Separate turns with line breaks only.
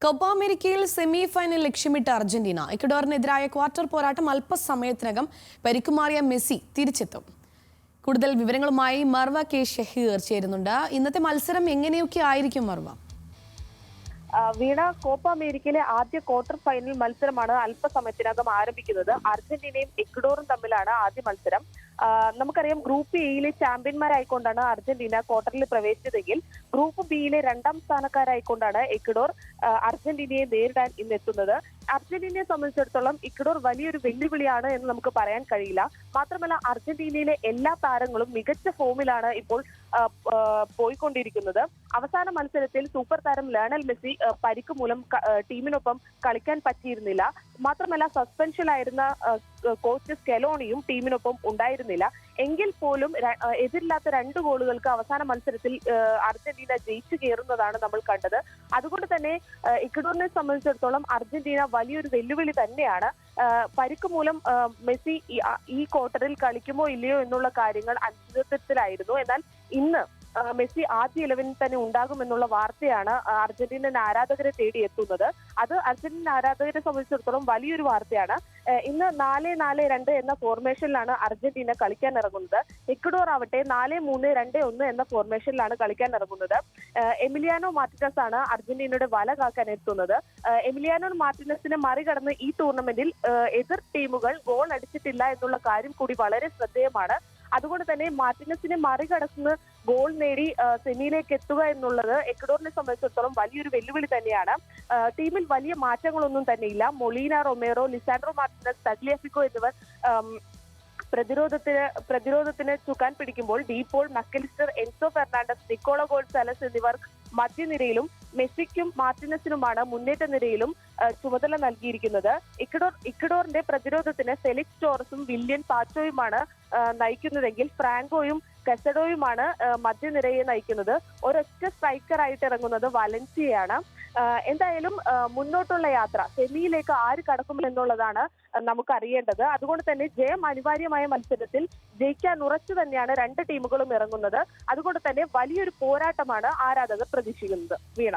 Copa അമേരിക്കയിൽ semi final ലക്ഷ്യമിട്ട Argentina ഇക്വഡോറിനെതിരായ quarter പോരാട്ടം അല്പസമയത്തിനകം പരിക്കുമാറിയ മെസ്സി തിരിച്ചെത്തും. കൂടുതൽ വിവരങ്ങളുമായി മർവ കെ ഷഹീർ ചേരുന്നുണ്ട്. ഇന്നത്തെ മത്സരം എങ്ങനെയൊക്കെ ആയിരിക്കും മർവ?
വീണ, കോപ്പ അമേരിക്കയിലെ ആദ്യ ക്വാർട്ടർ ഫൈനൽ മത്സരമാണ് അല്പസമയത്തിനകം ആരംഭിക്കുന്നത്. അർജന്റീനയും ഇക്വഡോറും തമ്മിലാണ് ആദ്യ മത്സരം. നമുക്കറിയാം, ഗ്രൂപ്പ് എയിലെ ചാമ്പ്യന്മാരായിക്കൊണ്ടാണ് അർജന്റീന ക്വാർട്ടറിൽ പ്രവേശിച്ചതെങ്കിൽ ഗ്രൂപ്പ് ബിയിലെ രണ്ടാം സ്ഥാനക്കാരായിക്കൊണ്ടാണ് ഇക്വഡോർ അർജന്റീനയെ നേരിടാൻ ഇന്നെത്തുന്നത്. അർജന്റീനയെ സംബന്ധിച്ചിടത്തോളം ഇക്വഡോർ വലിയൊരു വെല്ലുവിളിയാണ് എന്ന് നമുക്ക് പറയാൻ കഴിയില്ല. മാത്രമല്ല, അർജന്റീനയിലെ എല്ലാ താരങ്ങളും മികച്ച ഫോമിലാണ് ഇപ്പോൾ പോയിക്കൊണ്ടിരിക്കുന്നത്. അവസാന മത്സരത്തിൽ സൂപ്പർ താരം ലയണൽ മെസ്സി പരിക്ക് മൂലം ടീമിനൊപ്പം കളിക്കാൻ പറ്റിയിരുന്നില്ല. മാത്രമല്ല, സസ്പെൻഷനിലായിരുന്ന കോച്ച് സ്കെലോണിയും ടീമിനൊപ്പം ഉണ്ടായിരുന്നില്ല. എങ്കിൽ പോലും എതിരില്ലാത്ത 2 ഗോളുകൾക്ക് അവസാന മത്സരത്തിൽ അർജന്റീന ജയിച്ചു കയറുന്നതാണ് നമ്മൾ കണ്ടത്. അതുകൊണ്ട് തന്നെ ഇക്വഡോറിനെ സംബന്ധിച്ചിടത്തോളം അർജന്റീന വലിയൊരു വെല്ലുവിളി തന്നെയാണ്. പരിക്ക് മൂലം മെസ്സി ഈ ക്വാർട്ടറിൽ കളിക്കുമോ ഇല്ലയോ എന്നുള്ള കാര്യങ്ങൾ അനിശ്ചിതത്വത്തിലായിരുന്നു. എന്നാൽ ഇന്ന് മെസ്സി ആദ്യ 11 തന്നെ ഉണ്ടാകുമെന്നുള്ള വാർത്തയാണ് അർജന്റീനൻ ആരാധകരെ തേടി എത്തുന്നത്. അത് അർജന്റീന ആരാധകരെ സംബന്ധിച്ചിടത്തോളം വലിയൊരു വാർത്തയാണ്. ഇന്ന് 4-4-2 എന്ന ഫോർമേഷനിലാണ് അർജന്റീന കളിക്കാൻ ഇറങ്ങുന്നത്. ഇക്വഡോർ ആവട്ടെ 4-3-2-1 എന്ന ഫോർമേഷനിലാണ് കളിക്കാൻ ഇറങ്ങുന്നത്. എമിലിയാനോ മാർട്ടിനസ് ആണ് അർജന്റീനയുടെ വല കാക്കാൻ എത്തുന്നത്. എമിലിയാനോ മാർട്ടിനസിനെ മറികടന്ന് ഈ ടൂർണമെന്റിൽ എതിർ ടീമുകൾ ഗോൾ അടിച്ചിട്ടില്ല എന്നുള്ള കാര്യം കൂടി വളരെ ശ്രദ്ധേയമാണ്. അതുകൊണ്ട് തന്നെ മാർട്ടിനസിനെ മറികടന്ന് ഗോൾ നേടി സെമിയിലേക്ക് എത്തുക എന്നുള്ളത് എക്വഡോറിനെ സംബന്ധിച്ചിടത്തോളം വലിയൊരു വെല്ലുവിളി തന്നെയാണ്. ടീമിൽ വലിയ മാറ്റങ്ങളൊന്നും തന്നെയില്ല. Molina, Romero, Lisandro Martinez, Tagliafico എന്നിവർ പ്രതിരോധത്തിന് ചുക്കാൻ പിടിക്കുമ്പോൾ De Paul, Mac Allister, Enzo Fernandez, Nicolas Gonzalez എന്നിവർ മധ്യനിരയിലും മെസ്സിക്കും മാർട്ടിനസിനുമാണ് മുന്നേറ്റ നിരയിലും ചുമതല നൽകിയിരിക്കുന്നത്. ഇക്വഡോറിന്റെ പ്രതിരോധത്തിന് ഫെലിക്സ് ടോറസും വില്യൻ പാച്ചോയുമാണ് നയിക്കുന്നതെങ്കിൽ ഫ്രാങ്കോയും കസഡോയുമാണ് മധ്യനിരയെ നയിക്കുന്നത്. ഒരൊറ്റ സ്ട്രൈക്കറായിട്ട് ഇറങ്ങുന്നത് വലൻസിയയാണ്. എന്തായാലും മുന്നോട്ടുള്ള യാത്ര സെമിയിലേക്ക് ആര് കടക്കുമെന്നുള്ളതാണ് നമുക്ക് അറിയേണ്ടത്. അതുകൊണ്ട് തന്നെ ജയം അനിവാര്യമായ മത്സരത്തിൽ ജയിക്കാൻ ഉറച്ചു തന്നെയാണ് 2 ടീമുകളും ഇറങ്ങുന്നത്. അതുകൊണ്ട് തന്നെ വലിയൊരു പോരാട്ടമാണ് ആരാധകർ പ്രതീക്ഷിക്കുന്നത്. വീണ.